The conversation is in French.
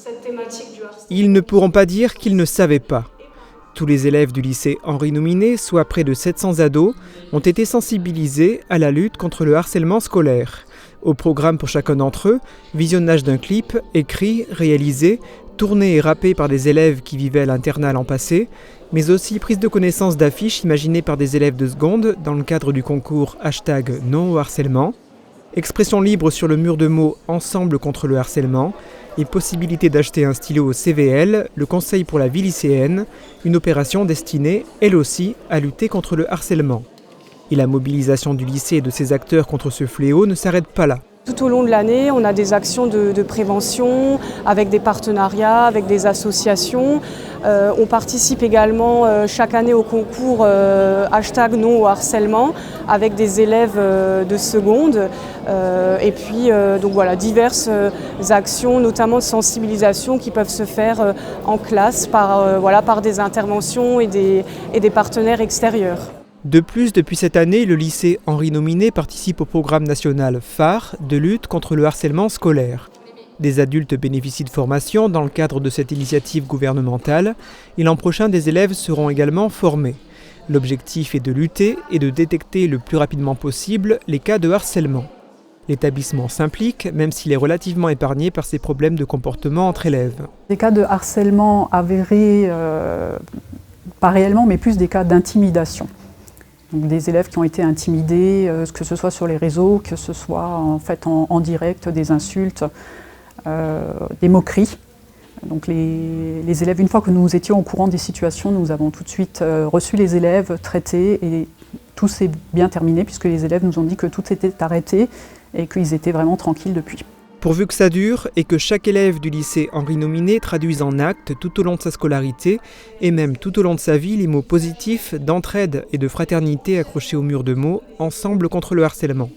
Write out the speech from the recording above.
cette thématique du harcèlement. Ils ne pourront pas dire qu'ils ne savaient pas. Tous les élèves du lycée Henri Nominé, soit près de 700 ados, ont été sensibilisés à la lutte contre le harcèlement scolaire. Au programme pour chacun d'entre eux, visionnage d'un clip, écrit, réalisé, tourné et rappé par des élèves qui vivaient à l'internat l'an passé, mais aussi prise de connaissance d'affiches imaginées par des élèves de seconde dans le cadre du concours #non au harcèlement, expression libre sur le mur de mots Ensemble contre le harcèlement, et possibilité d'acheter un stylo au CVL, le Conseil pour la vie lycéenne, une opération destinée, elle aussi, à lutter contre le harcèlement. Et la mobilisation du lycée et de ses acteurs contre ce fléau ne s'arrête pas là. Tout au long de l'année, on a des actions de prévention avec des partenariats, avec des associations. On participe également chaque année au concours #non au harcèlement avec des élèves de seconde. Et puis donc voilà, diverses actions, notamment de sensibilisation qui peuvent se faire en classe par des interventions et des partenaires extérieurs. De plus, depuis cette année, le lycée Henri Nominé participe au programme national phare de lutte contre le harcèlement scolaire. Des adultes bénéficient de formation dans le cadre de cette initiative gouvernementale et l'an prochain, des élèves seront également formés. L'objectif est de lutter et de détecter le plus rapidement possible les cas de harcèlement. L'établissement s'implique, même s'il est relativement épargné par ces problèmes de comportement entre élèves. Des cas de harcèlement avérés, pas réellement, mais plus des cas d'intimidation. Donc des élèves qui ont été intimidés, que ce soit sur les réseaux, que ce soit en fait en direct, des insultes, des moqueries. Donc les élèves, une fois que nous étions au courant des situations, nous avons tout de suite reçu les élèves, traités, et tout s'est bien terminé puisque les élèves nous ont dit que tout s'était arrêté et qu'ils étaient vraiment tranquilles depuis. Pourvu que ça dure et que chaque élève du lycée Henri Nominé traduise en actes tout au long de sa scolarité et même tout au long de sa vie les mots positifs d'entraide et de fraternité accrochés au mur de mots Ensemble contre le harcèlement.